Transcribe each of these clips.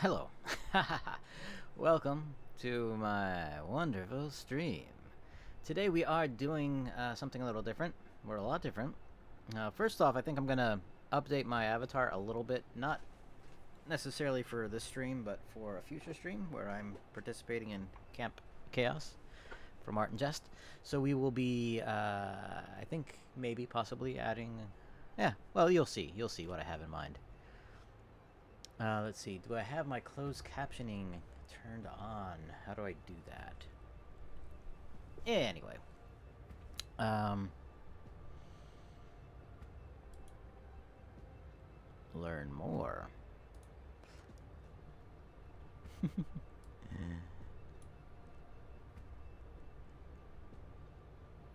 Hello. Welcome to my wonderful stream. Today we are doing something a little different. We're a lot different. First off, I think I'm going to update my avatar a little bit. Not necessarily for this stream, but for a future stream where I'm participating in Camp Chaos from Art and Jest. So we will be, I think, maybe, possibly adding... Yeah, well, you'll see. You'll see what I have in mind. Let's see. Do I have my closed captioning turned on? How do I do that? Anyway. Learn more.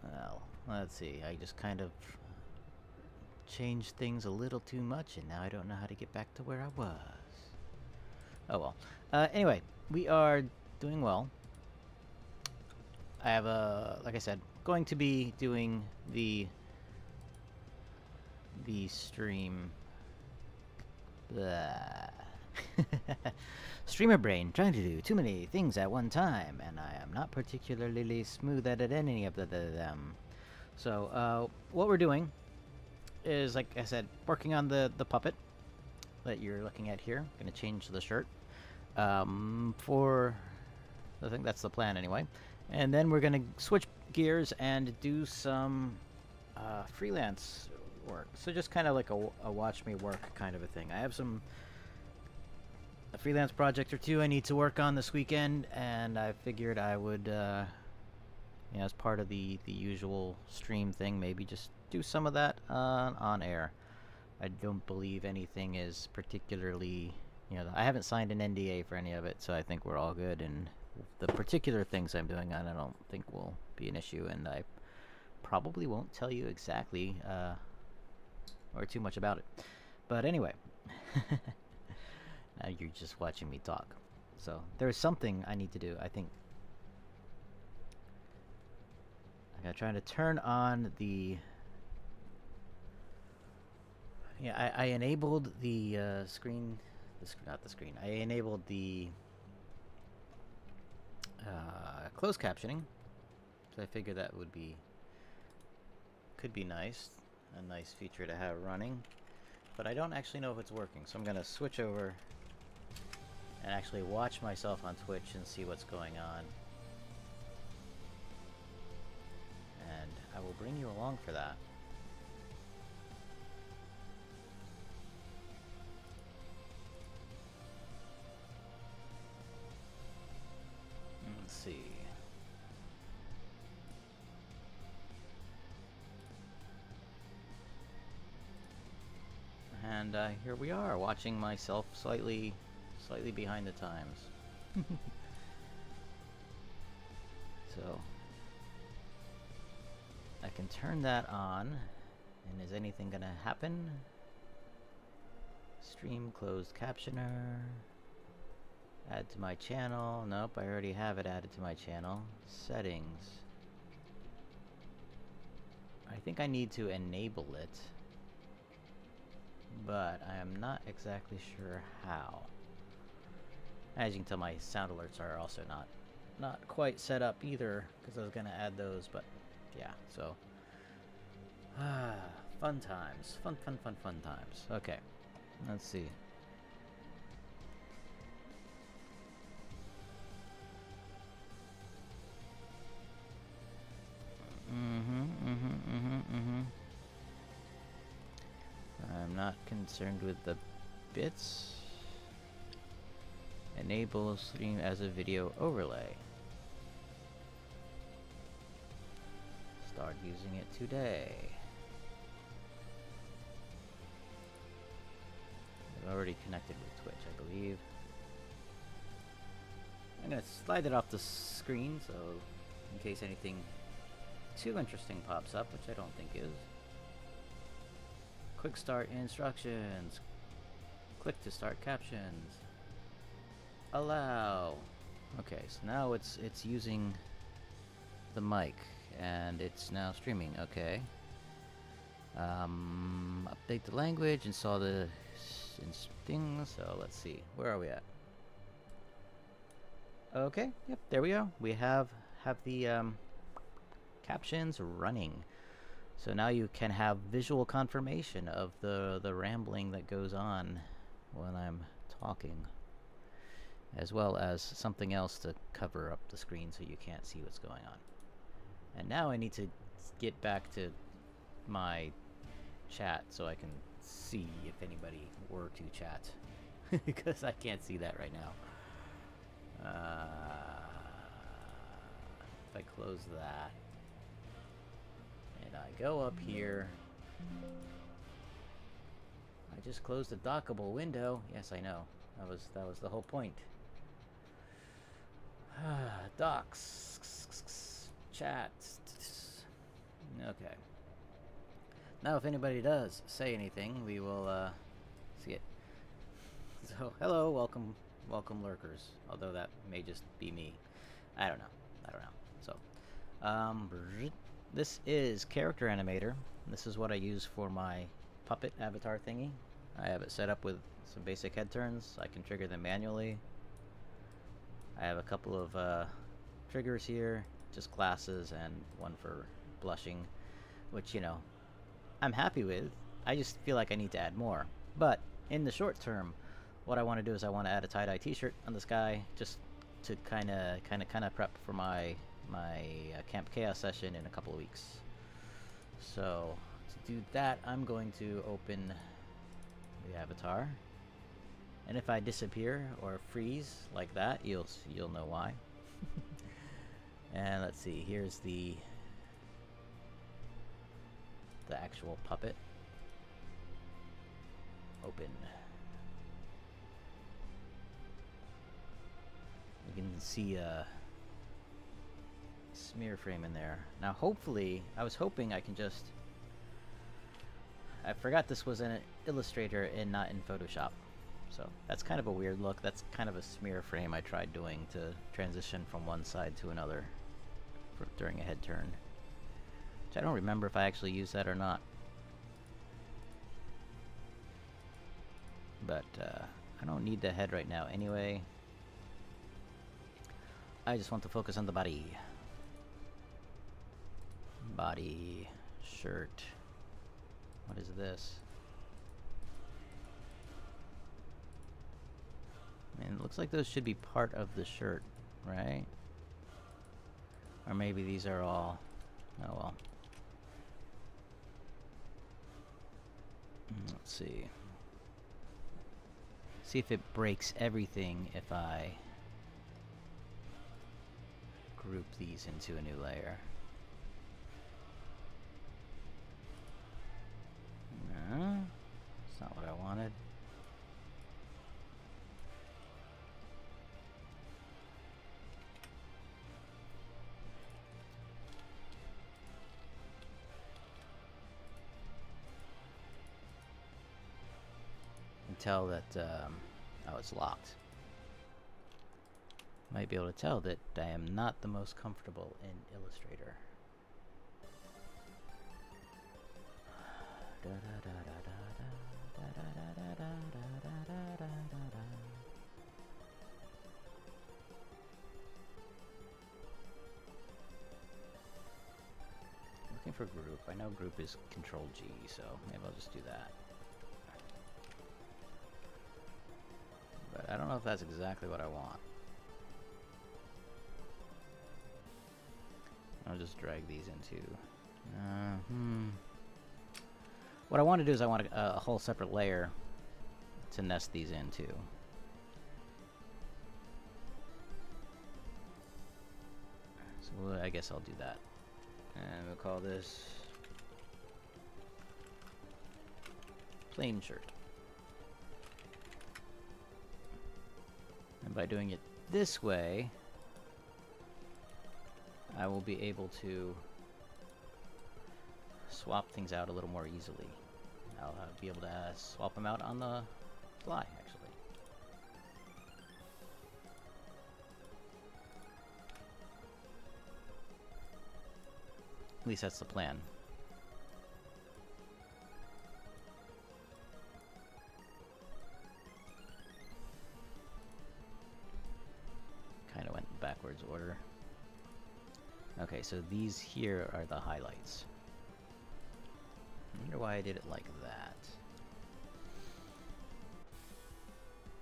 Well, let's see. I just kind of changed things a little too much, and now I don't know how to get back to where I was. Oh well. Anyway, we are doing well. I have like I said, going to be doing the stream. Blah. Streamer brain trying to do too many things at one time, and I am not particularly smooth at any of them. So, what we're doing is, like I said, working on the puppet that you're looking at here. Gonna change the shirt. I think that's the plan anyway. And then we're gonna switch gears and do some freelance work. So just kind of like a watch me work kind of a thing. I have a freelance project or two I need to work on this weekend, and I figured I would, as part of the usual stream thing, maybe just do some of that on air. I don't believe anything is particularly, I haven't signed an NDA for any of it, so I think we're all good. And the particular things I'm doing on, I don't think will be an issue, and I probably won't tell you exactly or too much about it. But anyway, now you're just watching me talk. So there's something I need to do. I think I gotta try to turn on the... Yeah, I enabled the screen... not the screen. I enabled the closed captioning. So I figured that would be... could be nice. A nice feature to have running. But I don't actually know if it's working. So I'm gonna switch over and actually watch myself on Twitch and see what's going on. And I will bring you along for that. Let's see. And here we are, watching myself slightly behind the times. So I can turn that on, and is anything gonna happen? Stream closed captioner. Add to my channel. Nope, I already have it added to my channel. Settings. I think I need to enable it, but I am not exactly sure how. As you can tell, my sound alerts are also not quite set up either, because I was gonna add those, but yeah, so fun times. Fun times. Okay, let's see. I'm not concerned with the bits. Enable stream as a video overlay. Start using it today. I've already connected with Twitch, I believe. I'm gonna slide it off the screen, so in case anything too interesting pops up, which I don't think is. Quick start instructions. Click to start captions. Allow. Okay, so now it's using the mic, and it's now streaming. Okay. Update the language, install the things. So let's see. Where are we at? Okay, yep, there we go. We have the captions running. So now you can have visual confirmation of the rambling that goes on when I'm talking, as well as something else to cover up the screen so you can't see what's going on. And now I need to get back to my chat so I can see if anybody were to chat, because I can't see that right now. If I close that and I go up here, I just closed a dockable window. Yes, I know. That was the whole point. Docs, chat. Okay. Now, if anybody does say anything, we will see it. So, hello, welcome, lurkers. Although that may just be me. I don't know. So, this is Character Animator. This is what I use for my puppet avatar thingy. I have it set up with some basic head turns. I can trigger them manually. I have a couple of triggers here, just glasses and one for blushing, which, you know, I'm happy with. I just feel like I need to add more. But in the short term, what I want to do is I want to add a tie-dye t-shirt on this guy, just to kind of prep for my Camp Chaos session in a couple of weeks. So to do that, I'm going to open the avatar, and if I disappear or freeze like that, you'll know why. And let's see, here's the actual puppet. Open. You can see a smear frame in there. Now hopefully, I was hoping I can just... I forgot this was in an Illustrator and not in Photoshop. So that's kind of a weird look. That's kind of a smear frame I tried doing to transition from one side to another during a head turn. Which I don't remember if I actually used that or not. But I don't need the head right now anyway. I just want to focus on the body. Body, shirt. What is this? I mean, it looks like those should be part of the shirt, right? Or maybe these are all... Oh well. Let's see. See if it breaks everything if I group these into a new layer. No, that's not what I wanted. Tell that oh, it's locked. Might be able to tell that I am not the most comfortable in Illustrator. Looking for group. I know group is Control G, so maybe I'll just do that. But I don't know if that's exactly what I want. I'll just drag these into... What I want to do is I want a whole separate layer to nest these into. So I guess I'll do that. And we'll call this... plain shirt. And by doing it this way, I will be able to swap things out a little more easily. I'll be able to swap them out on the fly, actually. At least that's the plan. Kind of went backwards order. Okay, so these here are the highlights. I wonder why I did it like that.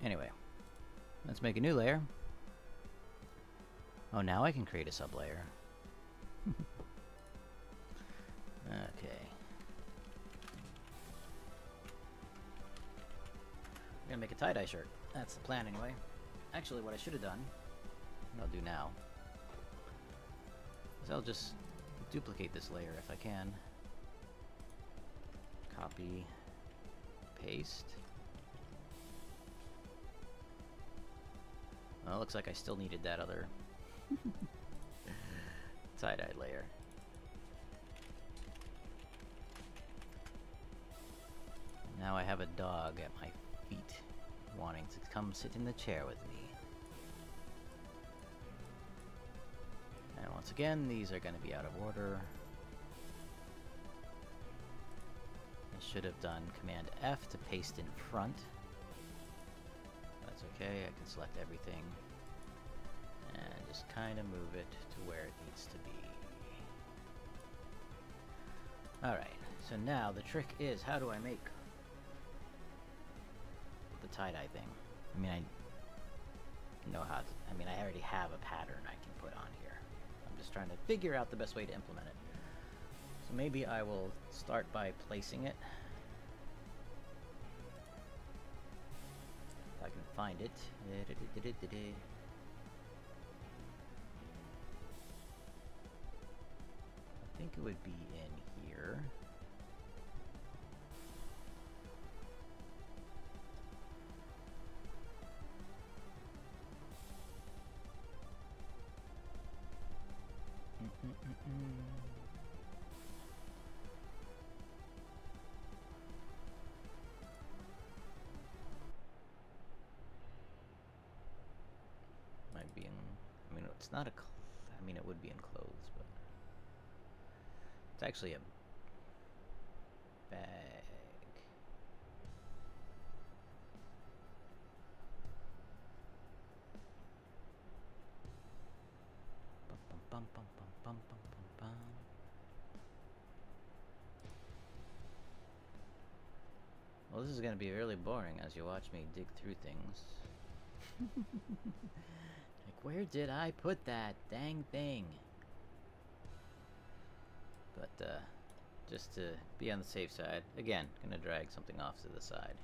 Anyway, let's make a new layer. Oh, now I can create a sublayer. Okay. I'm gonna make a tie-dye shirt. That's the plan anyway. Actually, what I should have done, what I'll do now, is I'll just duplicate this layer if I can. Copy, paste. Well, it looks like I still needed that other tie-dye layer. Now I have a dog at my feet wanting to come sit in the chair with me. And once again, these are going to be out of order. I should have done Command F to paste in front. That's okay, I can select everything and just kind of move it to where it needs to be. Alright, so now the trick is, how do I make the tie-dye thing? I mean, I know how to, I mean, I already have a pattern I can put on here. I'm just trying to figure out the best way to implement it. So maybe I will start by placing it. If I can find it. I think it would be in here. Might be in, I mean, it's not a, I mean, it would be in clothes, but it's actually a bag. Bum, bum, bum, bum, bum, bum, bum, bum. Well, this is going to be really boring as you watch me dig through things. Like, where did I put that dang thing? But, just to be on the safe side, again, gonna drag something off to the side.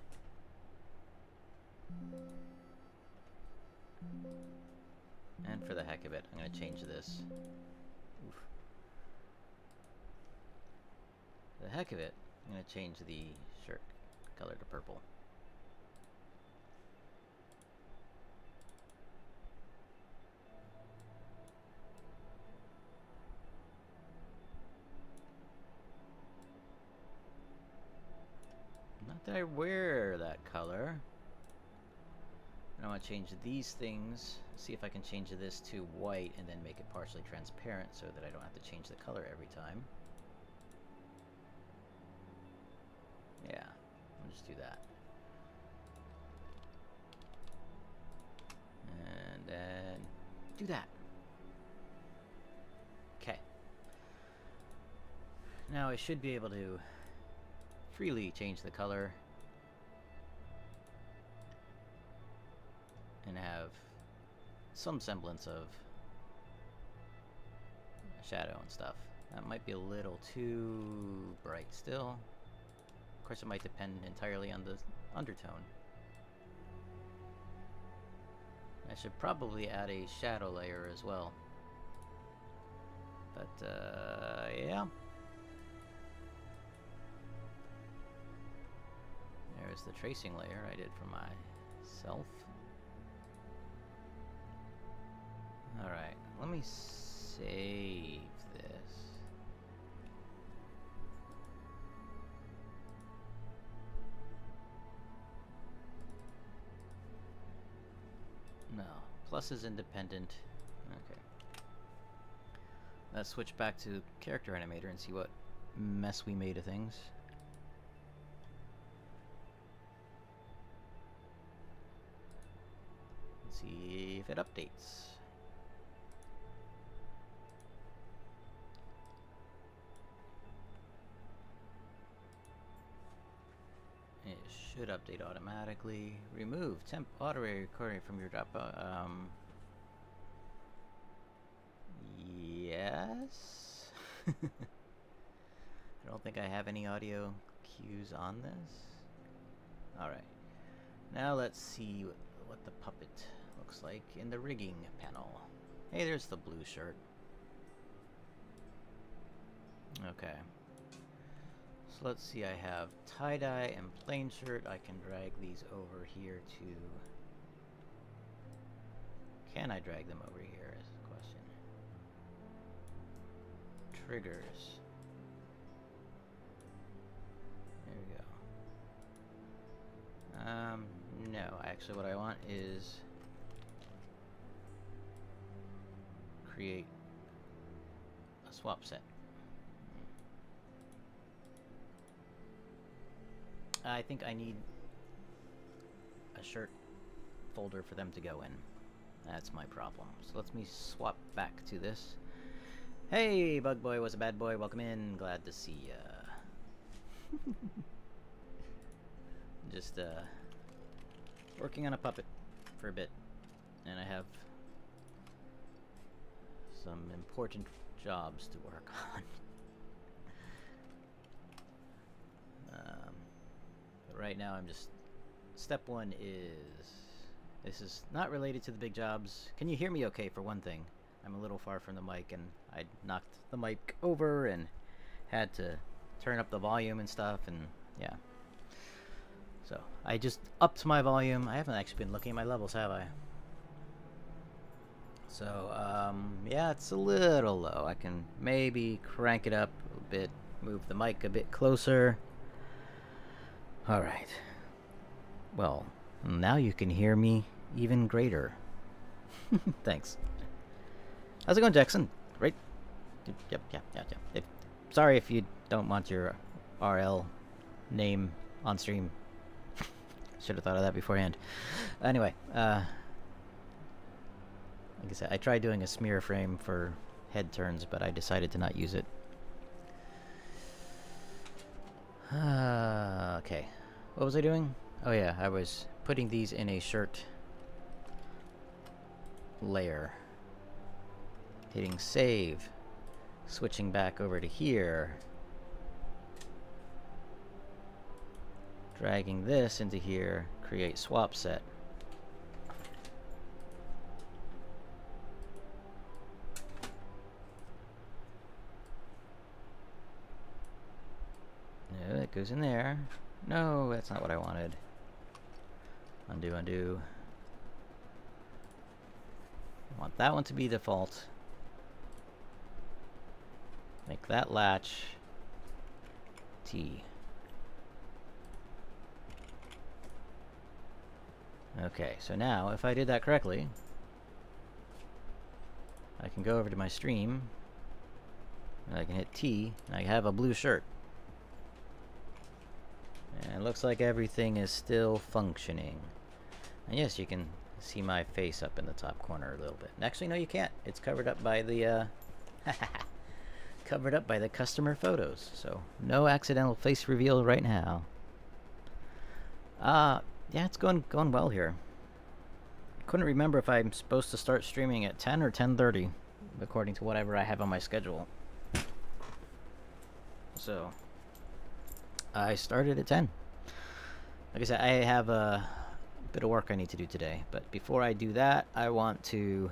And for the heck of it, I'm gonna change this. Oof. For the heck of it, I'm gonna change the shirt color to purple. Not that I wear that color. I want to change these things, see if I can change this to white and then make it partially transparent so that I don't have to change the color every time. Yeah, I'll just do that. And then do that. Okay. Now I should be able to freely change the color and have some semblance of shadow and stuff. That might be a little too bright still. Of course, it might depend entirely on the undertone. I should probably add a shadow layer as well. But, yeah. There's the tracing layer I did for myself. Alright, let me save this. No, plus is independent. Okay. Let's switch back to Character Animator and see what mess we made of things. Let's see if it updates. Should update automatically. Remove temp auto recording from your drop. Yes. I don't think I have any audio cues on this. Alright. Now let's see what the puppet looks like in the rigging panel. Hey, there's the blue shirt. Okay. So let's see, I have tie-dye and plain shirt. I can drag these over here to... Can I drag them over here is the question. Triggers. There we go. No, actually what I want is create a swap set. I think I need a shirt folder for them to go in. That's my problem. So let me swap back to this. Hey, Bug Boy was a bad boy. Welcome in. Glad to see ya. Just working on a puppet for a bit, and I have some important jobs to work on. But right now I'm just... Step one is... This is not related to the big jobs. Can you hear me okay, for one thing? I'm a little far from the mic, and I knocked the mic over and had to turn up the volume and stuff, and yeah. So, I just upped my volume. I haven't actually been looking at my levels, have I? So, yeah, it's a little low. I can maybe crank it up a bit, move the mic a bit closer. Alright. Well, now you can hear me even greater. Thanks. How's it going, Jackson? Right? Yep. Sorry if you don't want your RL name on stream. Should have thought of that beforehand. Anyway, like I said, I tried doing a smear frame for head turns, but I decided to not use it. Okay. What was I doing? Oh yeah, I was putting these in a shirt layer. Hitting save. Switching back over to here. Dragging this into here. Create swap set. No, that goes in there. No, that's not what I wanted. Undo, undo. I want that one to be default. Make that latch T. Okay, so now if I did that correctly, I can go over to my stream and I can hit T and I have a blue shirt. And it looks like everything is still functioning. And yes, you can see my face up in the top corner a little bit. And actually, no, you can't. It's covered up by the covered up by the customer photos. So no accidental face reveal right now. Yeah, it's going well here. Couldn't remember if I'm supposed to start streaming at 10 or 10:30, according to whatever I have on my schedule. So I started at 10. Like I said, I have a bit of work I need to do today, but before I do that, I want to...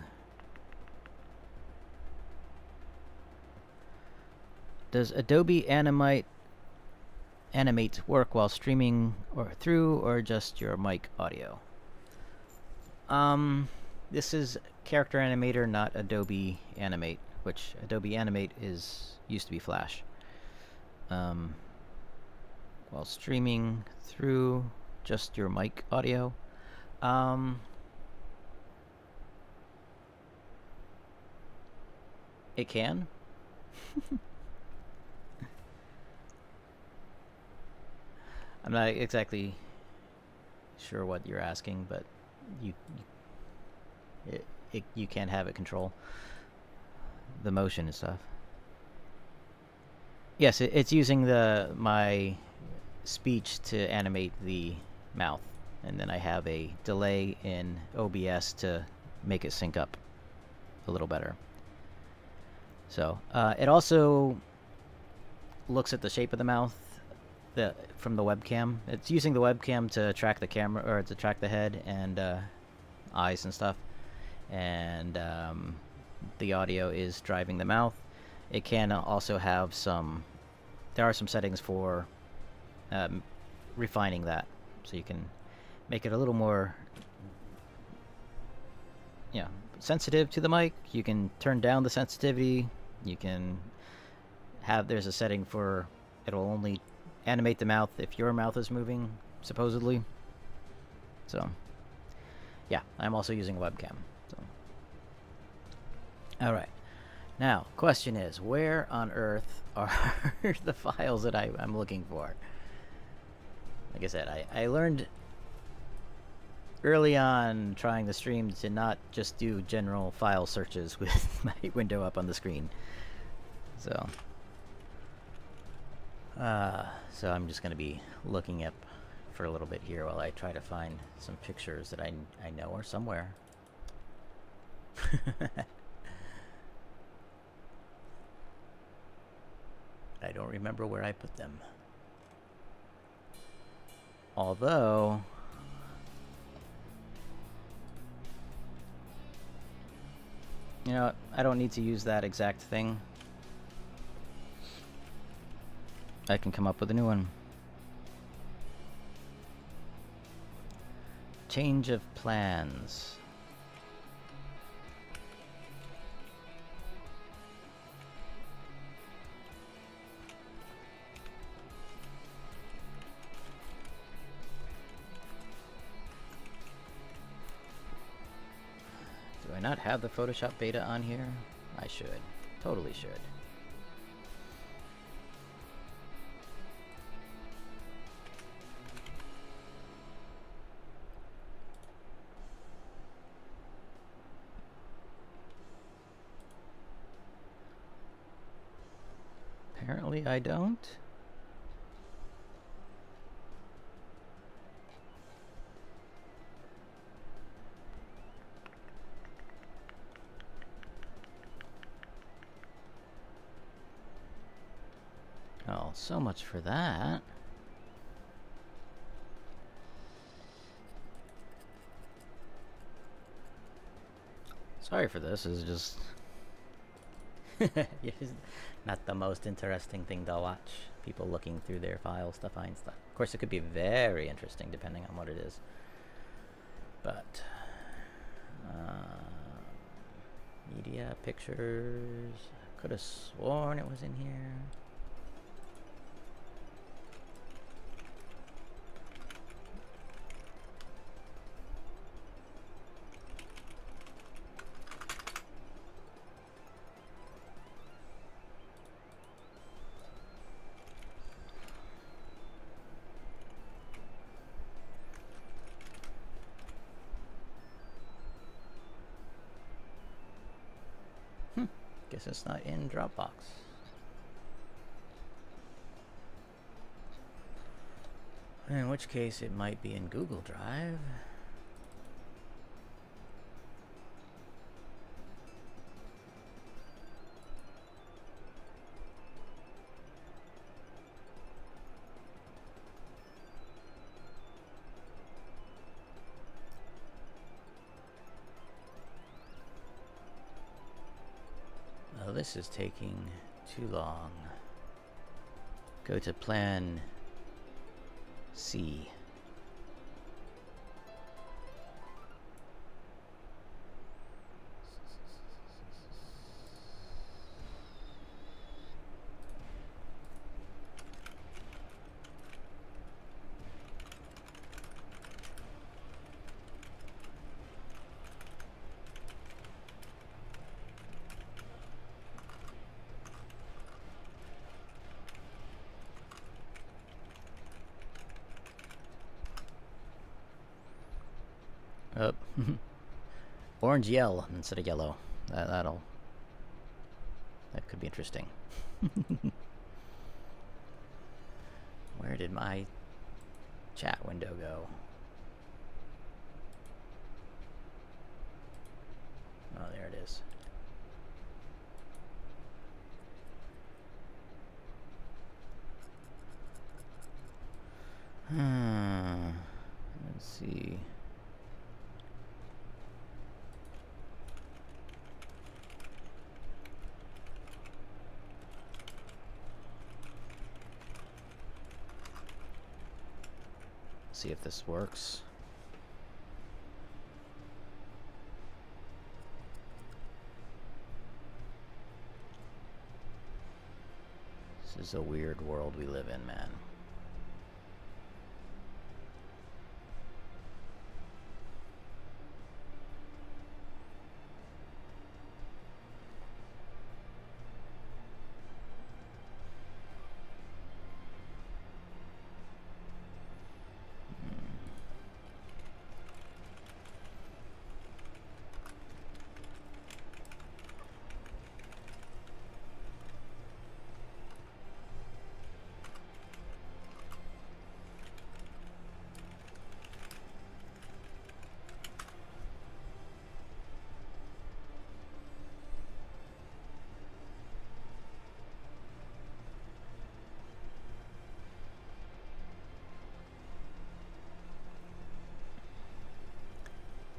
Does Adobe Animate work while streaming or just your mic audio? This is Character Animator, not Adobe Animate, which Adobe Animate used to be Flash. While streaming through just your mic audio. It can. I'm not exactly sure what you're asking, but you can have it control the motion and stuff. Yes, it's using my speech to animate the mouth, and then I have a delay in OBS to make it sync up a little better. So it also looks at the shape of the mouth from the webcam. It's using the webcam to track the camera, or to track the head and eyes and stuff, and the audio is driving the mouth. It can also have some, there are some settings for refining that, so you can make it a little more sensitive to the mic. You can turn down the sensitivity. You can have, there's a setting for, it'll only animate the mouth if your mouth is moving, supposedly. So yeah, I'm also using a webcam. So all right, now question is, where on earth are the files that I'm looking for? Like I said, I learned early on trying the stream to not just do general file searches with my window up on the screen. So I'm just going to be looking up for a little bit here while I try to find some pictures that I know are somewhere. I don't remember where I put them. Although you know, I don't need to use that exact thing. I can come up with a new one. Change of plans. Do I not have the Photoshop beta on here? I should. Totally should. Apparently I don't. Oh, so much for that. Sorry for this, it's just it's not the most interesting thing to watch. People looking through their files to find stuff. Of course, it could be very interesting depending on what it is. But media, pictures. Could have sworn it was in here. Guess it's not in Dropbox. In which case it might be in Google Drive. This is taking too long. Go to plan C. Oh. Orange yell instead of yellow. That could be interesting. Where did my Chat window go? Oh, there it is. Let's see. See if this works. This is a weird world we live in, man.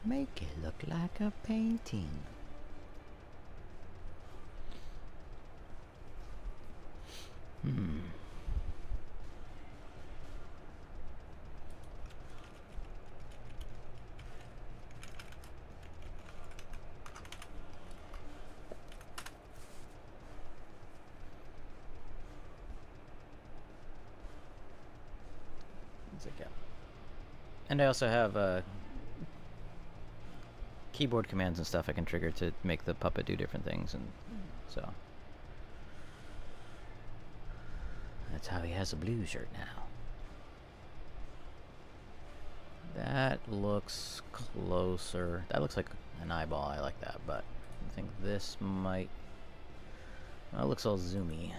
Make it look like a painting. And I also have keyboard commands and stuff I can trigger to make the puppet do different things, and so that's how he has a blue shirt now. That looks closer. That looks like an eyeball. I like that, but I think this might... Well, it looks all zoomy.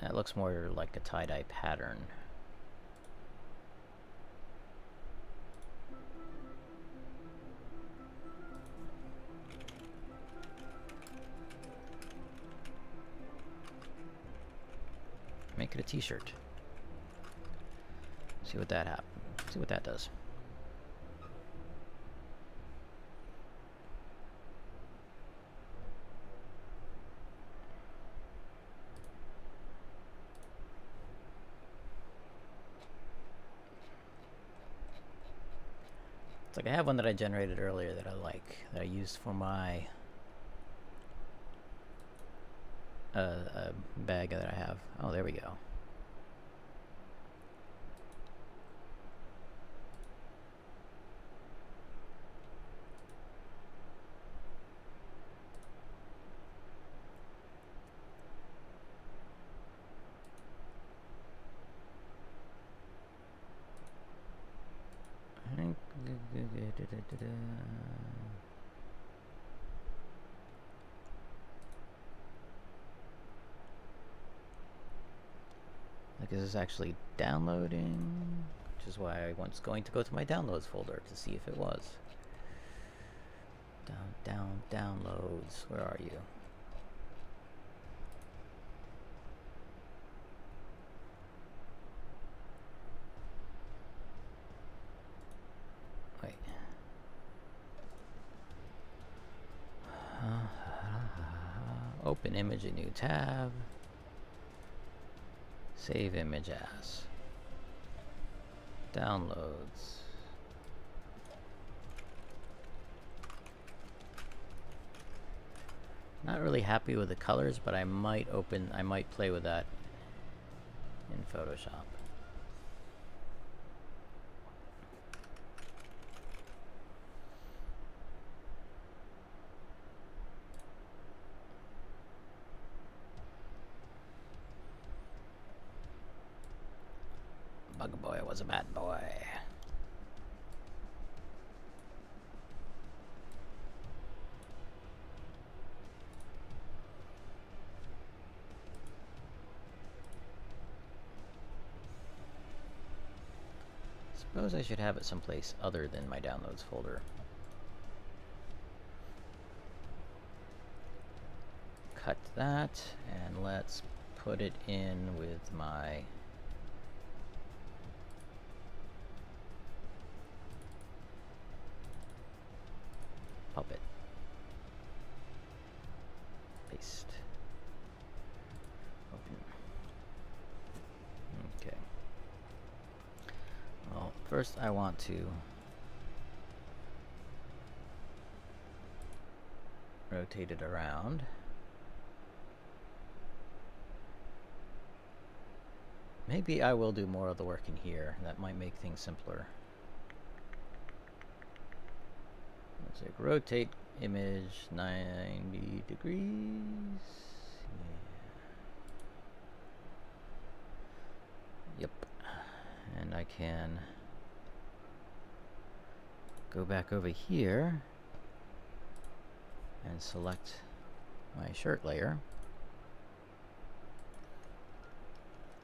That looks more like a tie-dye pattern. Make it a t-shirt. See what that happens. See what that does. It's like I have one that I generated earlier that I like, that I used for my bag that I have. Oh, there we go. Like, is this actually downloading? Which is why I was going to go to my downloads folder to see if it was. Downloads. Where are you? Wait. Open image, a new tab. Save image as. Downloads. Not really happy with the colors, but I might play with that in Photoshop. Bug Boy was a bad boy. Suppose I should have it someplace other than my downloads folder. Cut that, and let's put it in with my Puppet. Paste. Open. Okay. Well, first I want to rotate it around. Maybe I will do more of the work in here. That might make things simpler. Let's like rotate image 90 degrees. Yeah. Yep. And I can go back over here and select my shirt layer.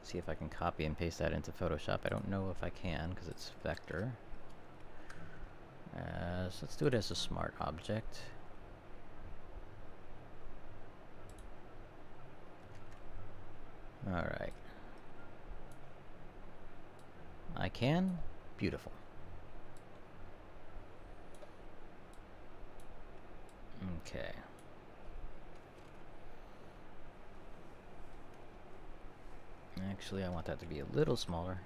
See if I can copy and paste that into Photoshop. I don't know if I can because it's vector. So let's do it as a smart object. Alright. I can? Beautiful. Okay. Actually, I want that to be a little smaller.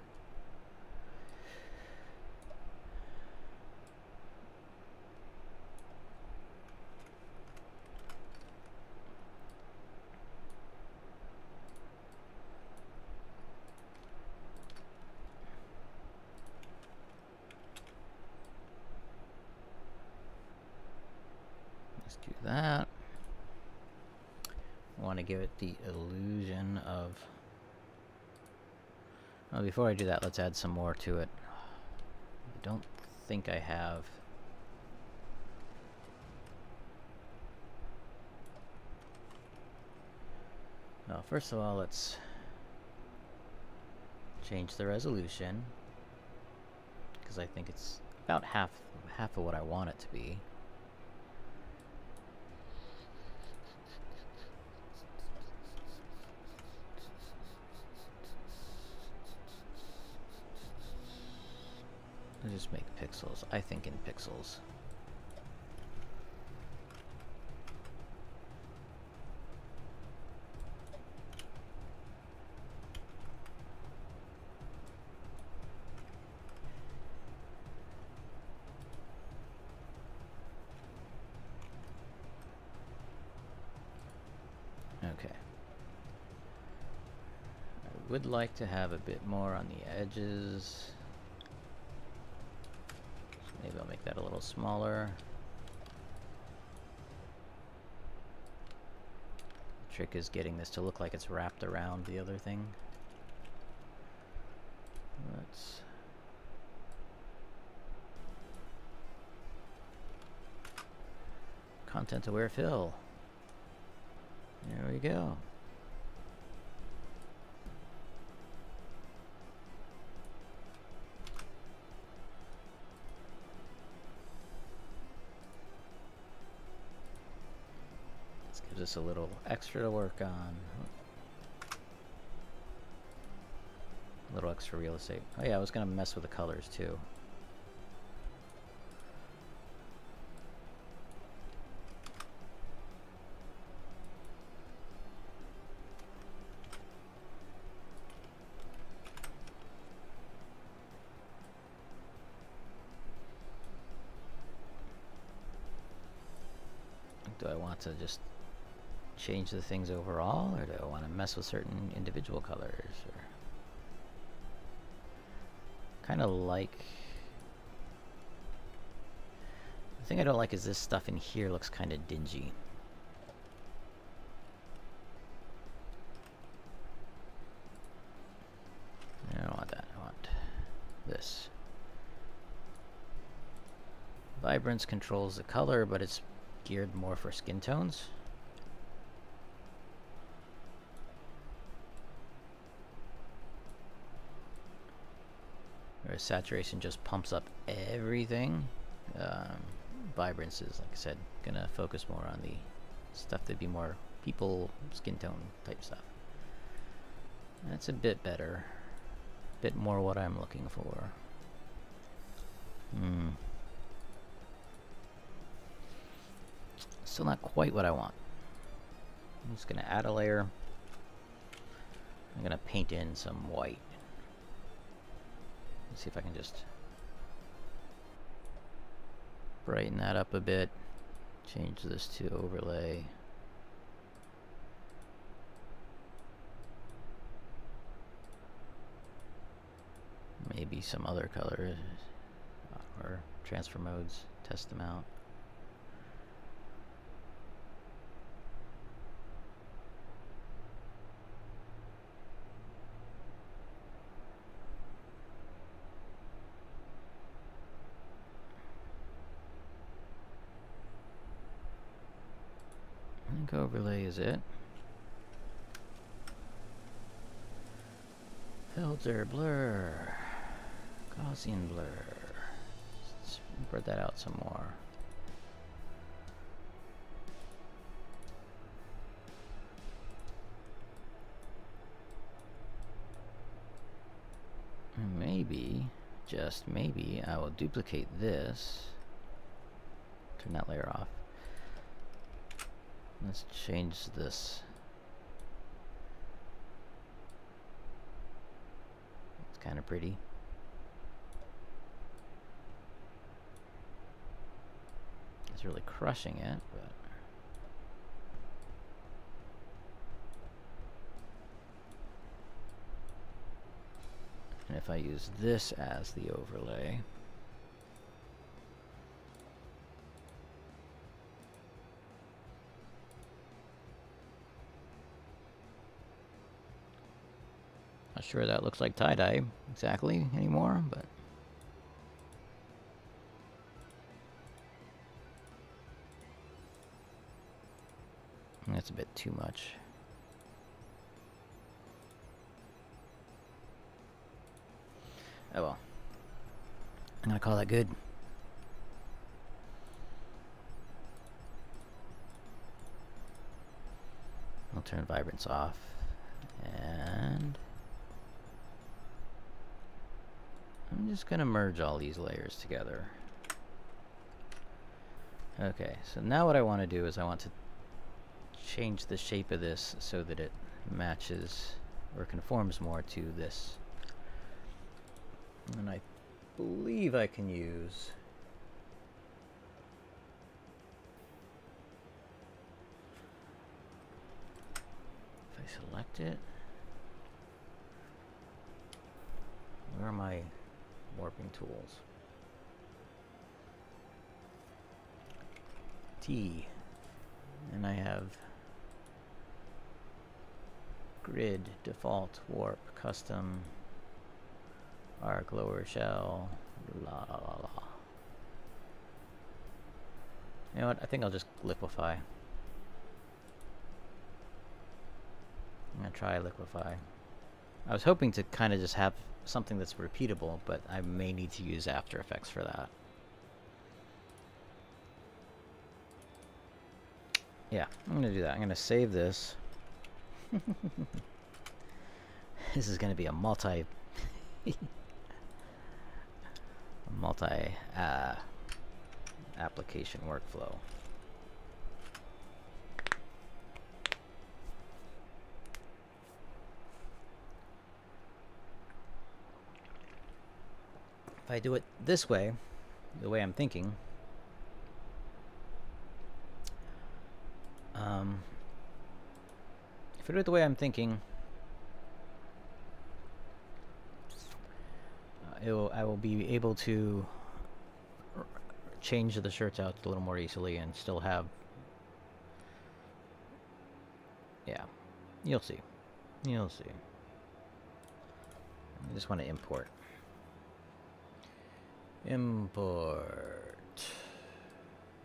Let's do that. I want to give it the illusion of... Well, before I do that, let's add some more to it. I don't think I have... Well, first of all, let's change the resolution, because I think it's about half of what I want it to be. Let's just make pixels. I think in pixels. Okay. I would like to have a bit more on the edges. Maybe I'll make that a little smaller. The trick is getting this to look like it's wrapped around the other thing. Let's... Content-aware fill. There we go. Gives us a little extra to work on. A little extra real estate. Oh yeah, I was gonna mess with the colors too. Do I want to just change the things overall, or do I want to mess with certain individual colors? Or kind of like... The thing I don't like is this stuff in here looks kind of dingy. I don't want that. I want this. Vibrance controls the color, but it's geared more for skin tones. whereas saturation just pumps up everything. Vibrance is, like I said, gonna focus more on the stuff that'd be more people skin tone type stuff. That's a bit better, a bit more what I'm looking for. Still not quite what I want. I'm just gonna add a layer. I'm gonna paint in some white. Let's see if I can just brighten that up a bit. Change this to overlay. Maybe some other colors or transfer modes, test them out. I think overlay is it. Filter, blur, Gaussian blur. Let's spread that out some more. Maybe, just maybe, I will duplicate this. Turn that layer off. Let's change this. It's kind of pretty. It's really crushing it, but and if I use this as the overlay, not sure that looks like tie-dye exactly anymore, but that's a bit too much. Oh well. I'm gonna call that good. I'll turn vibrance off and I'm just gonna merge all these layers together. Okay, so now what I want to do is I want to change the shape of this so that it matches or conforms more to this. And I believe I can use if I select it. Where are my warping tools? T, and I have grid, default, warp, custom, arc, lower shell, la la la la. You know what? I think I'll just liquefy. I'm gonna try liquefy. I was hoping to kind of just have something that's repeatable, but I may need to use After Effects for that. Yeah, I'm gonna do that. I'm gonna save this. This is gonna be a multi application workflow. If I do it this way, the way I'm thinking, if I do it the way I'm thinking, I will be able to change the shirts out a little more easily and still have, yeah, you'll see. You'll see. I just want to import. Import.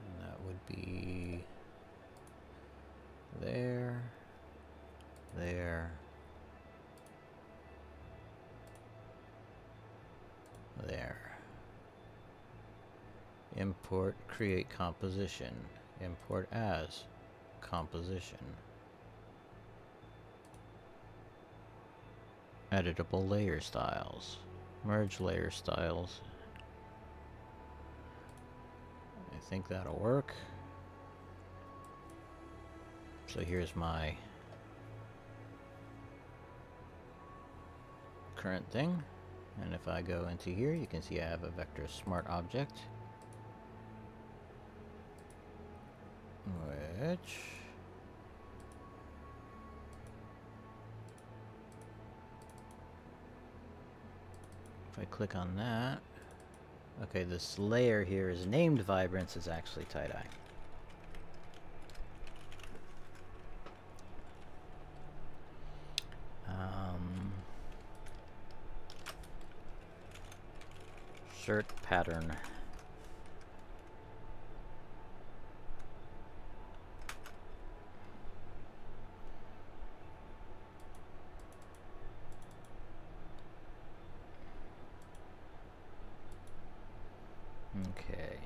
And that would be there, there, Import, create composition. Import as composition. Editable layer styles. Merge layer styles. I think that'll work. So here's my current thing. And if I go into here, you can see I have a vector smart object. Which if I click on that, okay, this layer here is named Vibrance, is actually tie-dye. Shirt pattern. Okay.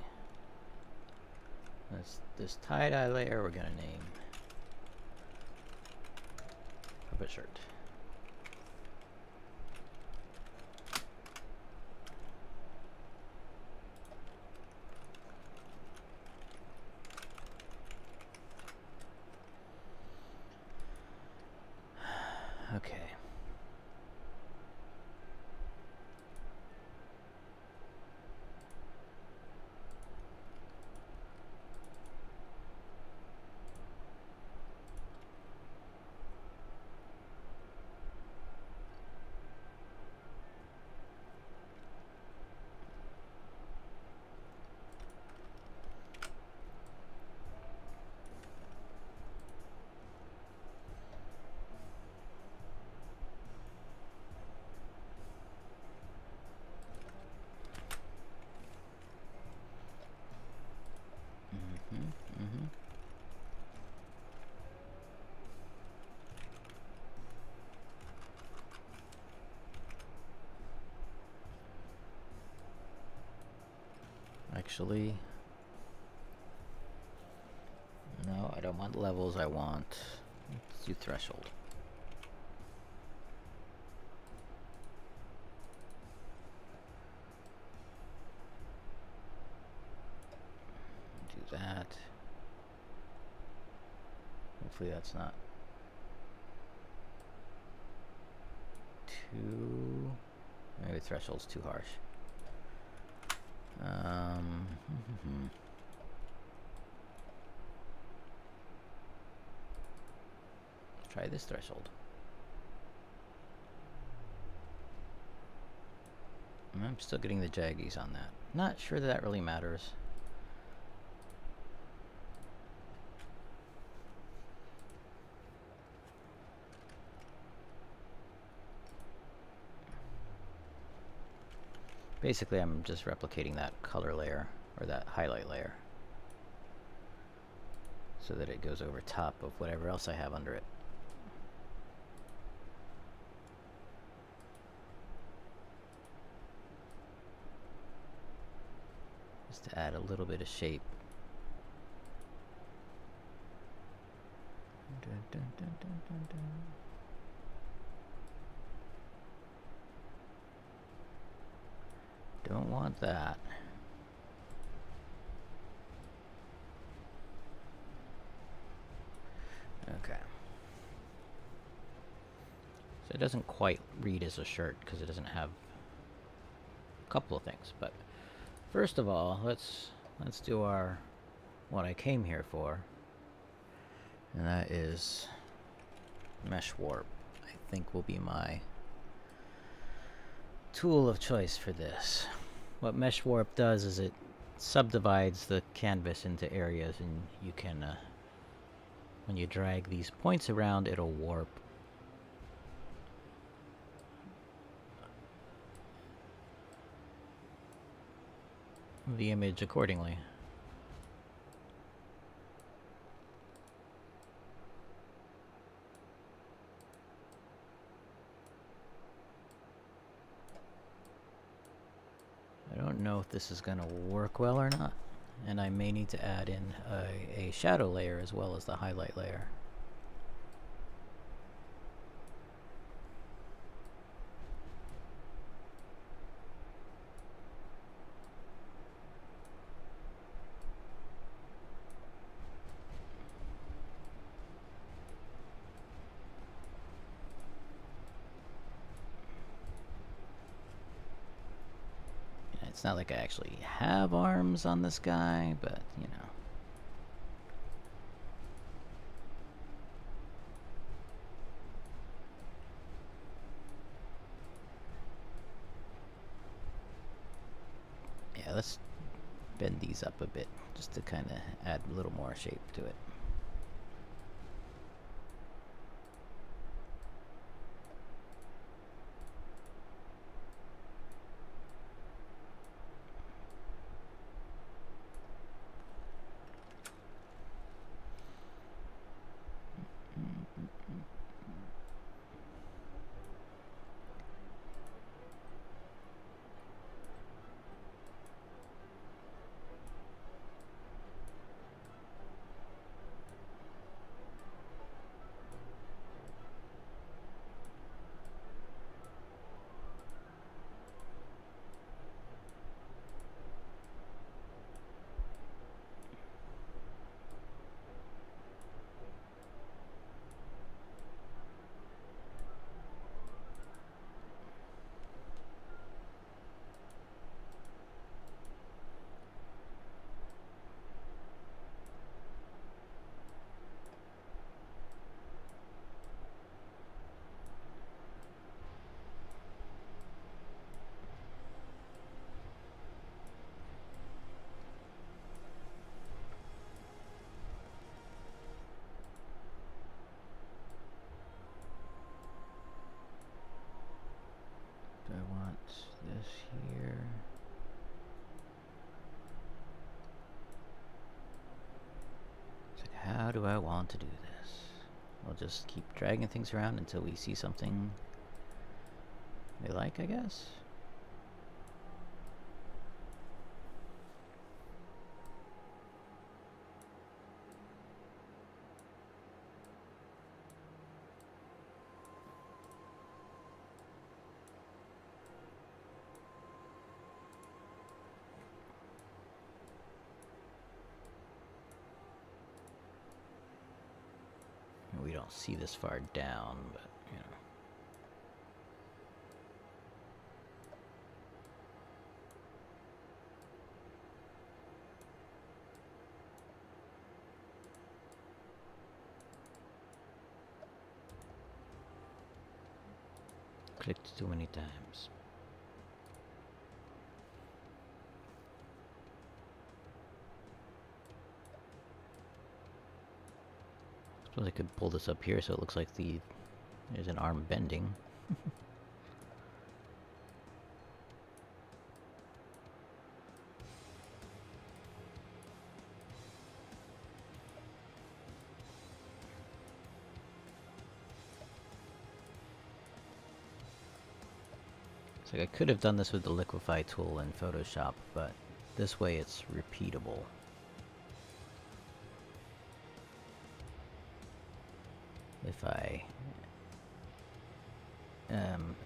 This tie-dye layer we're gonna name Puppet Shirt. Okay. Actually, no, I don't want levels, I want, let's do threshold. Do that. Hopefully that's not too, maybe threshold's too harsh. Try this threshold. I'm still getting the jaggies on that. Not sure that really matters. Basically, I'm just replicating that color layer, or that highlight layer, so that it goes over top of whatever else I have under it. Just to add a little bit of shape. Dun, dun, dun, dun, dun, dun. Don't want that. Okay. So it doesn't quite read as a shirt because it doesn't have a couple of things. But first of all, let's do our what I came here for, and that is mesh warp. I think will be my tool of choice for this. What mesh warp does is it subdivides the canvas into areas, and you can when you drag these points around, it'll warp the image accordingly. I don't know if this is gonna work well or not. And I may need to add in a shadow layer as well as the highlight layer. It's not like I actually have arms on this guy, but, you know. Yeah, let's bend these up a bit, just to kind of add a little more shape to it. Do I want this here? It's like, how do I want to do this? We'll just keep dragging things around until we see something they like, I guess. We don't see this far down, but, you know. Clicked too many times. Suppose I could pull this up here so it looks like there's an arm bending. It's like I could have done this with the liquify tool in Photoshop, but this way it's repeatable.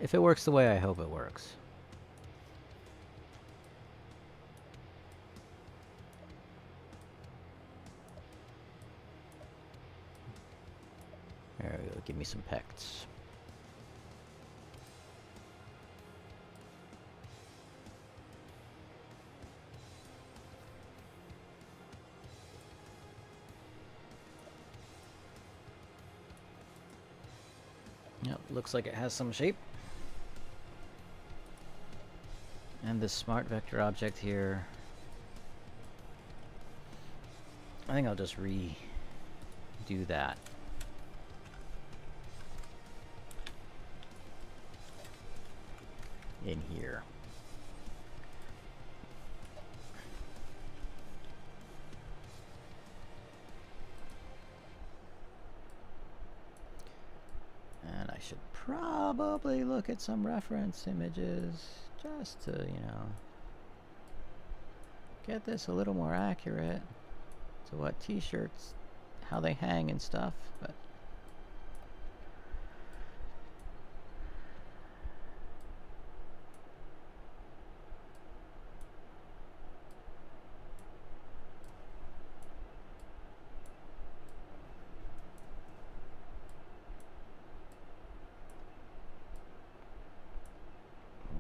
If it works the way I hope it works. There we go, give me some pects. Yep, looks like it has some shape. And this smart vector object here, I think I'll just redo that. In here. And I should probably look at some reference images just to, you know. get this a little more accurate to what t-shirts, how they hang and stuff, but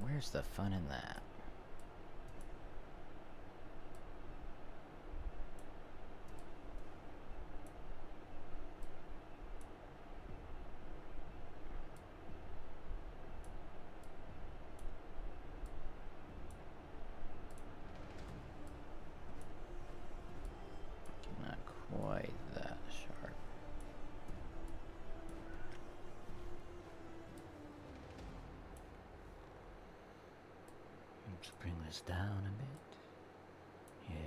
where's the fun in that? Not quite that sharp. Let's bring this down a bit. Yes.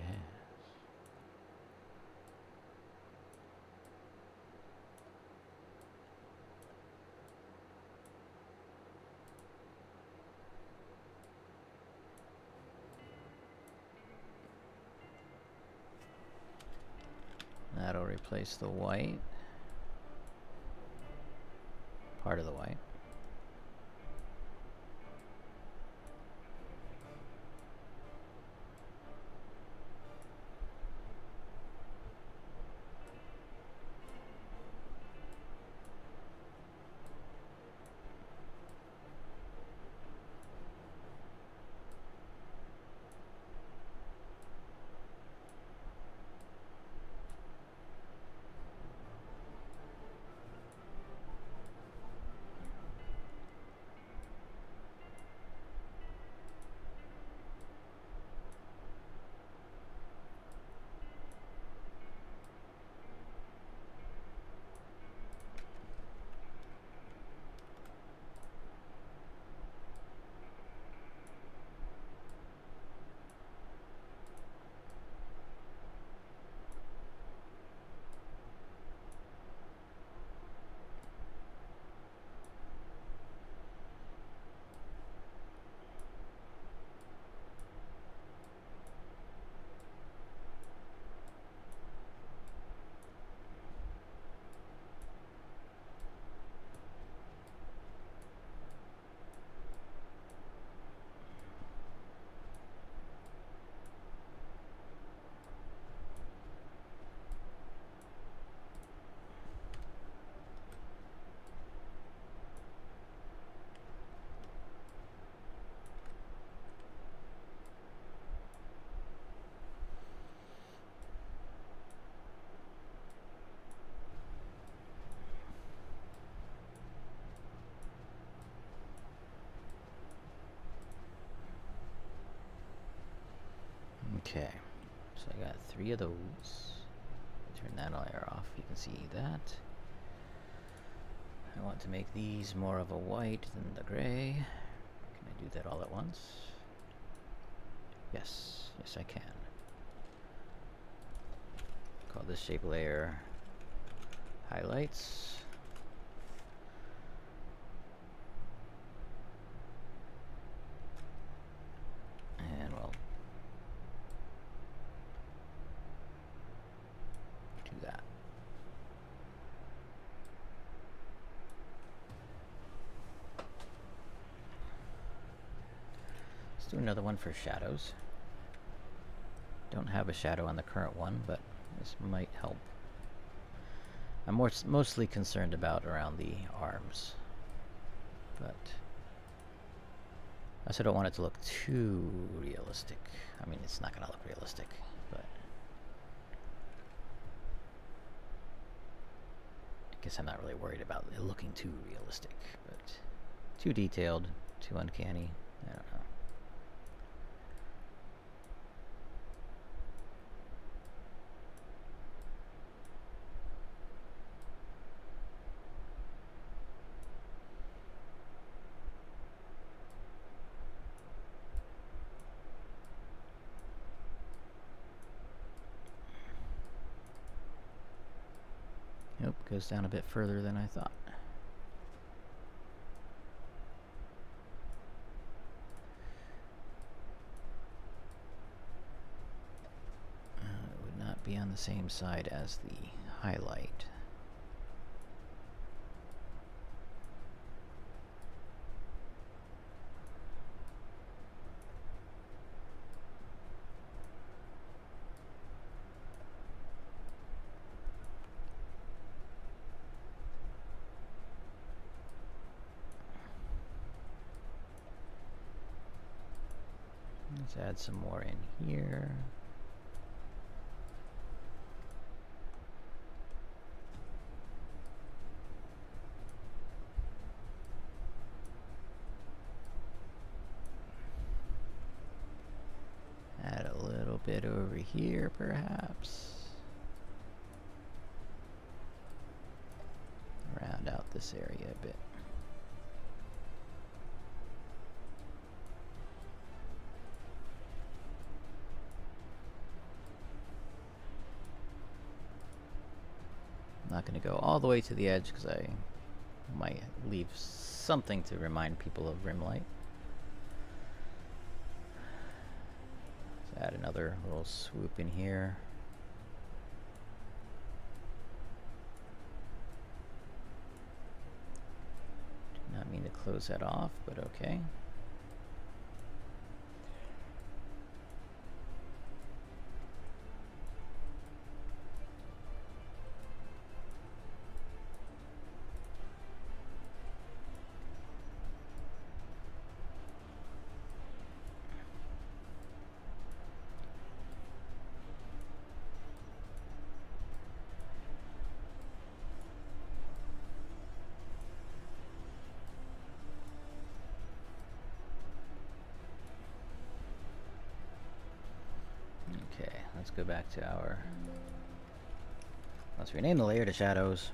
That'll replace the white. Part of the white. Okay, so I got 3 of those. Turn that layer off, you can see that. I want to make these more of a white than the gray. Can I do that all at once? Yes, yes I can. Call this shape layer highlights. And we'll do that. Let's do another one for shadows. Don't have a shadow on the current one, but this might help. I'm mostly concerned about around the arms, but I also don't want it to look too realistic. I mean, it's not going to look realistic, but I guess I'm not really worried about it looking too realistic, but too detailed, too uncanny, I don't know. Nope, goes down a bit further than I thought. the same side as the highlight. Let's add some more in here. Add a little bit over here, perhaps. Round out this area a bit. I'm not going to go all the way to the edge because I might leave something to remind people of rim light. Let's add another little swoop in here. Did not mean to close that off, but okay. Let's go back to our... Let's rename the layer to shadows.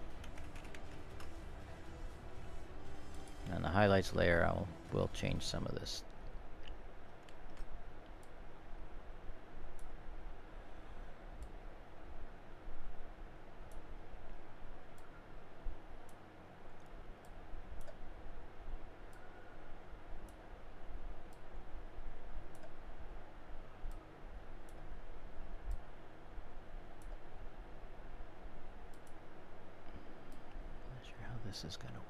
And the highlights layer, we'll change some of this. This is going to work.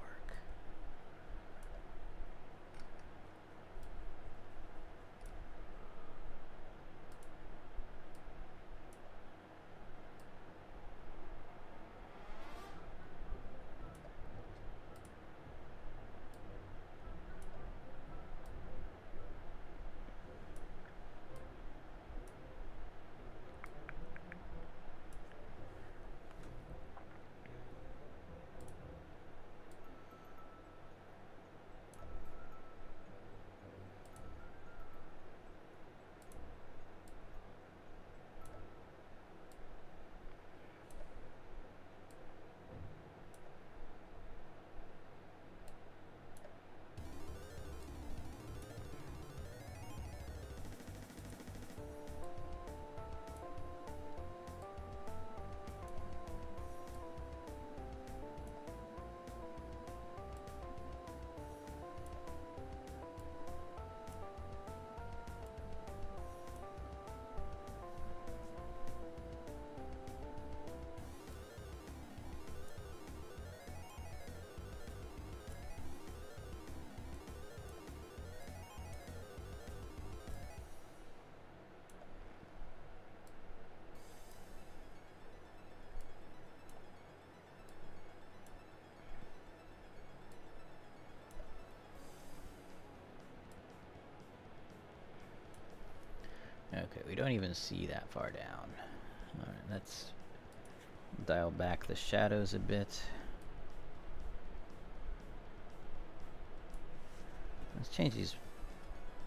Okay, we don't even see that far down. Alright, let's dial back the shadows a bit. Let's change these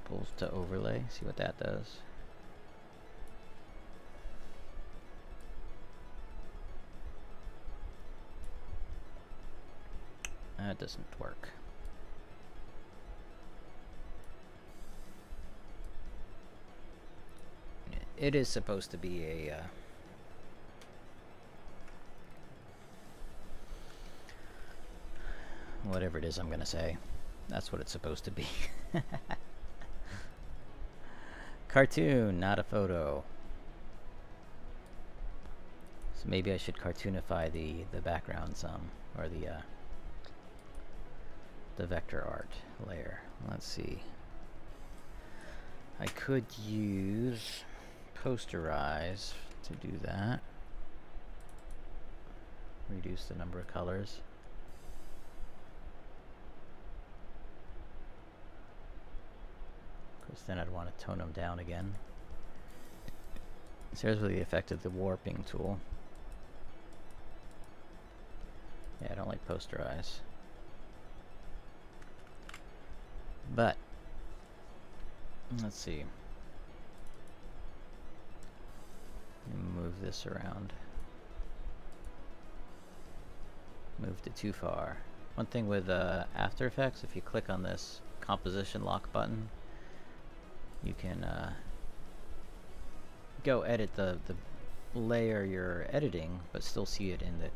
pools to overlay, see what that does. That doesn't work. It is supposed to be a whatever it is I'm gonna say. That's what it's supposed to be. Cartoon, not a photo. So maybe I should cartoonify the background some, or the vector art layer. Let's see. I could use posterize to do that. Reduce the number of colors. Of course, then I'd want to tone them down again. So here's the effect of the warping tool. Yeah, I don't like posterize. But let's see. Move this around. Moved it too far. One thing with After Effects, if you click on this composition lock button, you can go edit the layer you're editing, but still see it in the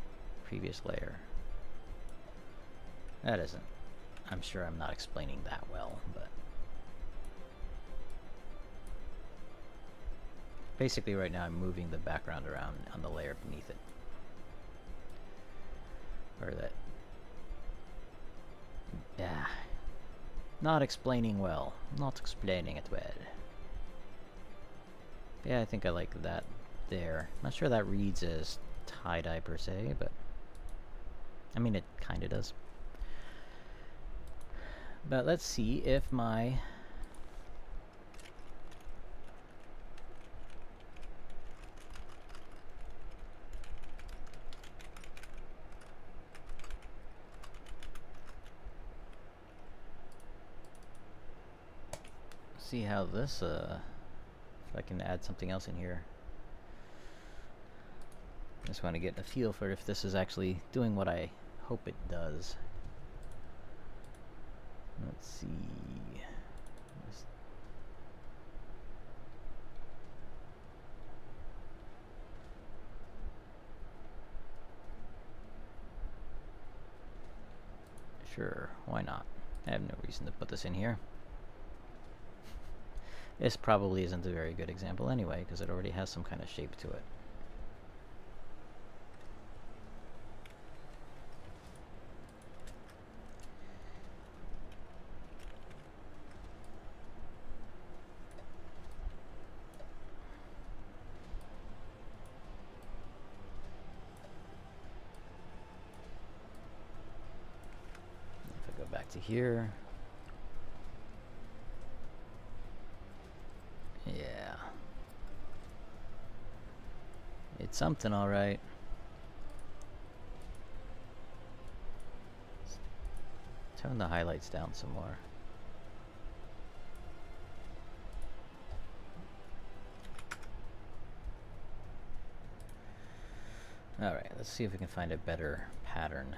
previous layer. That isn't. I'm sure I'm not explaining that well, but basically right now I'm moving the background around on the layer beneath it. Or that. Yeah. Not explaining well. Not explaining it well. Yeah, I think I like that there. Not sure that reads as tie-dye per se, but I mean it kinda does. But let's see if my see how this if I can add something else in here. Just want to get a feel for if this is actually doing what I hope it does. Let's see. Sure, why not? I have no reason to put this in here. This probably isn't a very good example anyway, because it already has some kind of shape to it. If I go back to here. Yeah. It's something, all right. Turn the highlights down some more. All right, let's see if we can find a better pattern.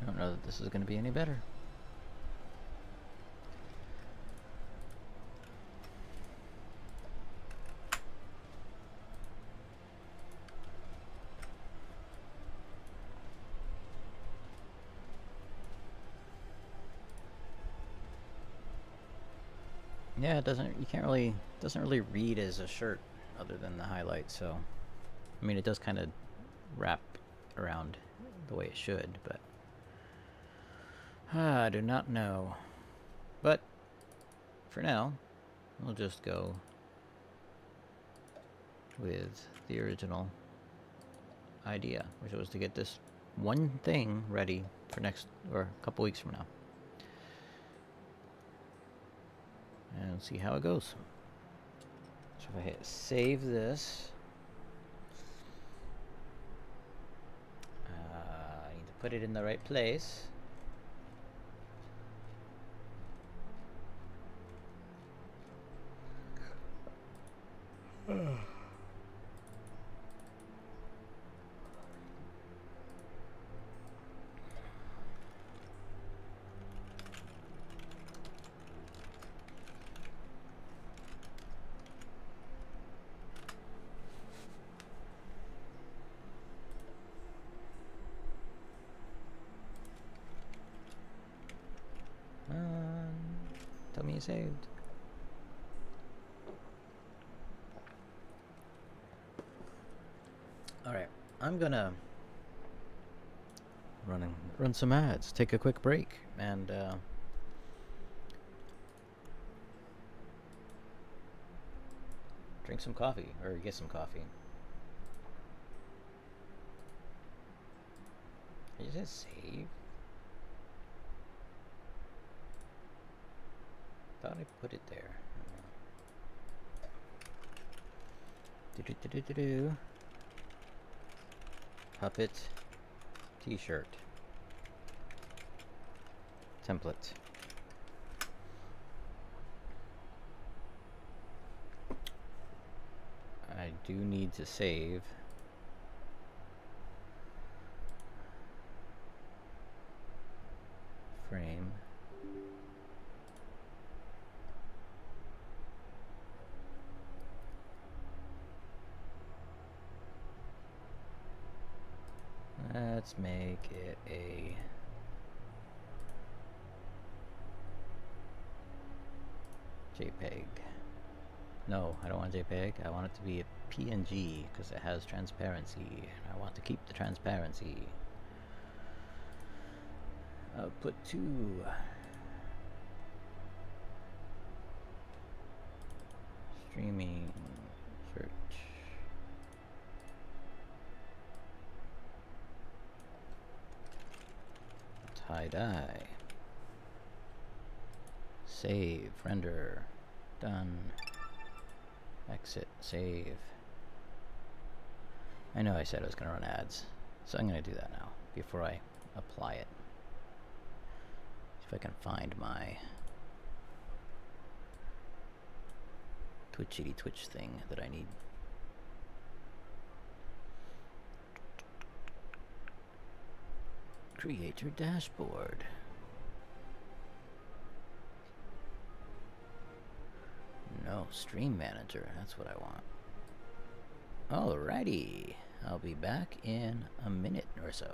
I don't know that this is going to be any better. Yeah, it doesn't. You can't really. Doesn't really read as a shirt, other than the highlight. So, I mean, it does kind of wrap around the way it should, but I do not know. But for now, we'll just go with the original idea, which was to get this one thing ready for next, or a couple weeks from now. And see how it goes. So if I hit save this, put it in the right place. Tell me you saved. Alright, I'm gonna run some ads, take a quick break, and drink some coffee, or get some coffee. Did you just save? Thought I put it there. Do. Puppet T-shirt template. I do need to save. Frame. Let's make it a JPEG. No, I don't want JPEG. I want it to be a PNG because it has transparency. I want to keep the transparency. Output 2. Streaming. Search. Tie-dye. Save. Render. Done. Exit. Save. I know I said I was going to run ads, so I'm going to do that now before I apply it. See if I can find my Twitch thing that I need. Creator dashboard. No, stream manager, that's what I want. Alrighty, I'll be back in a minute or so.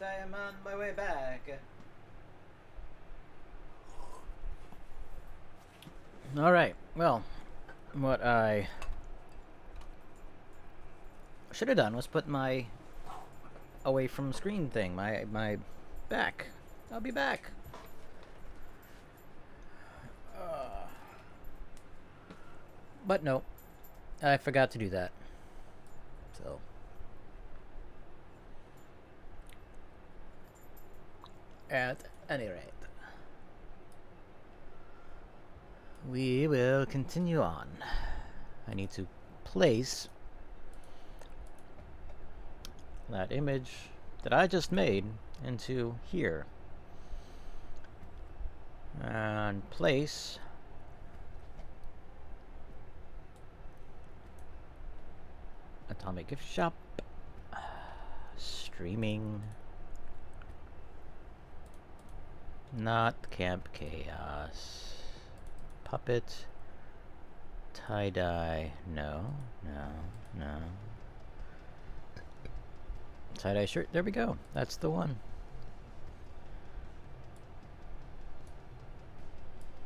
I am on my way back. Alright, well, what I should have done was put my away from screen thing, my back. I'll be back. But no, I forgot to do that. So. At any rate, we will continue on. I need to place that image that I just made into here. And place Atomic Gift Shop, streaming, not Camp Chaos, Puppet, Tie-Dye, no. Tie-Dye shirt, there we go, that's the one.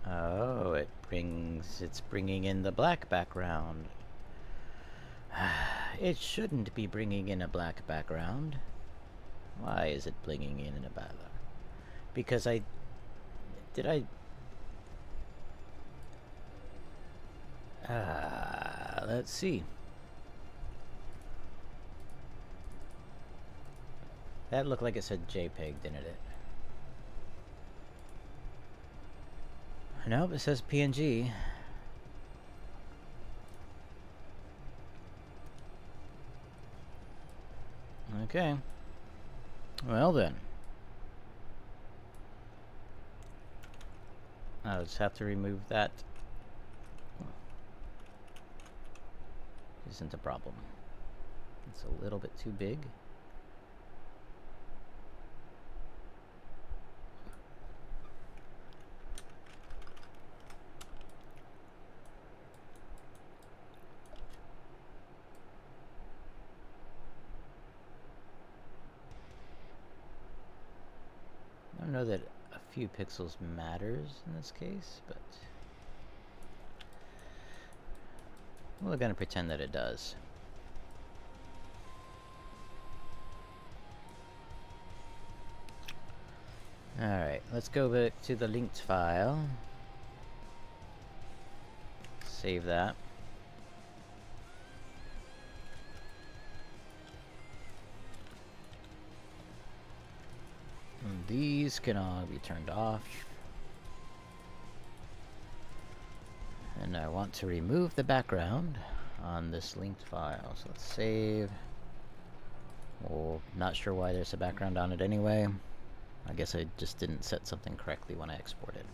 Oh, it's bringing in the black background. It shouldn't be bringing in a black background. Why is it bringing in a black? Because let's see. That looked like it said JPEG, didn't it? Nope, it says PNG. Okay. Well then. I'll just have to remove that. Isn't a problem. It's a little bit too big. I don't know that a few pixels matters in this case, but we're going to pretend that it does. Alright, let's go back to the linked file. Save that. And these can all be turned off. And I want to remove the background on this linked file. So let's save. Well, not sure why there's a background on it anyway. I guess I just didn't set something correctly when I exported.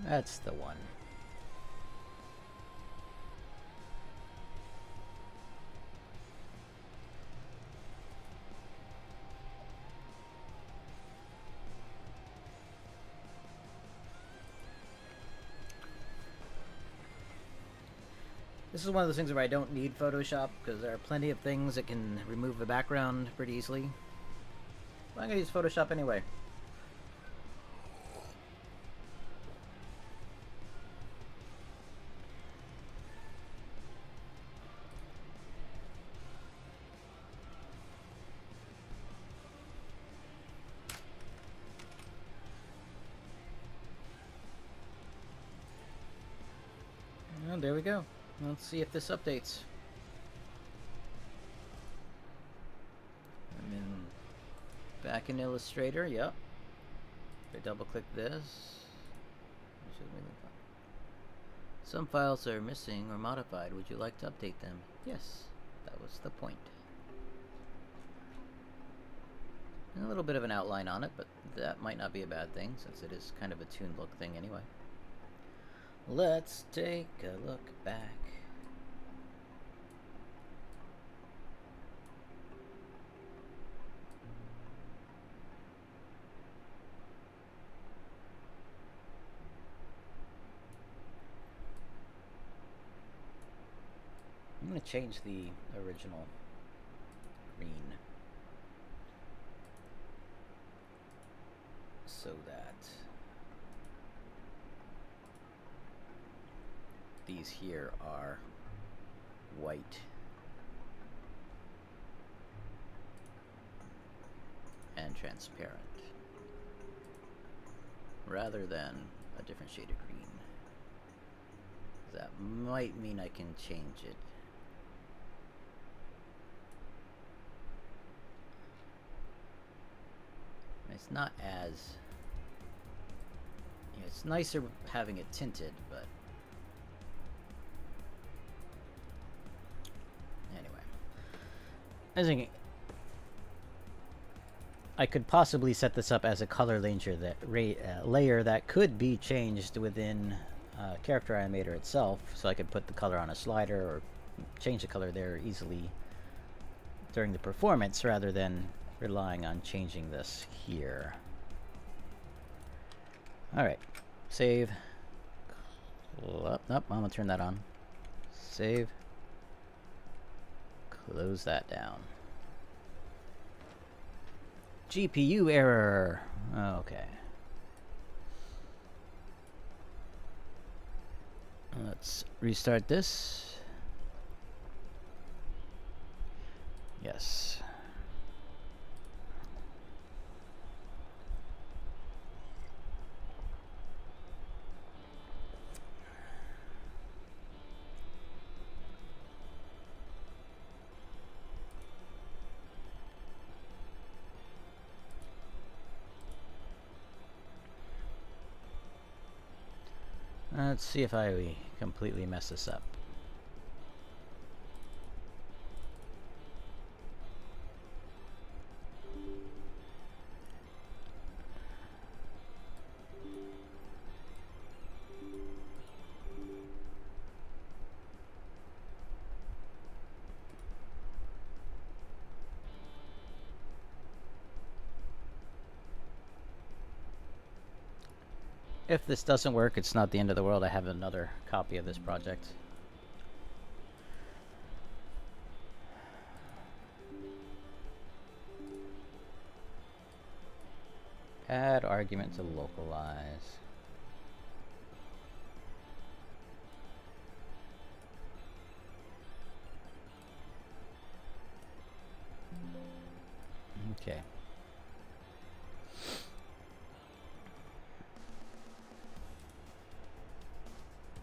That's the one. This is one of those things where I don't need Photoshop because there are plenty of things that can remove the background pretty easily. But I'm going to use Photoshop anyway. And there we go. Let's see if this updates. I'm back in Illustrator, yep. If I double click this, some files are missing or modified. Would you like to update them? Yes, that was the point. And a little bit of an outline on it, but that might not be a bad thing since it is kind of a toon look thing anyway. Let's take a look back. I'm going to change the original green so that these here are white and transparent rather than a different shade of green. That might mean I can change it. It's not as, you know, it's nicer having it tinted, but anyway. I was thinking I could possibly set this up as a color layer that could be changed within Character Animator itself, so I could put the color on a slider or change the color there easily during the performance rather than relying on changing this here. Alright, save. Nope, I'm gonna turn that on. Save. Close that down. GPU error. Okay. Let's restart this. Yes. Let's see if I completely mess this up. If this doesn't work, it's not the end of the world. I have another copy of this project. Add argument to localize. Okay.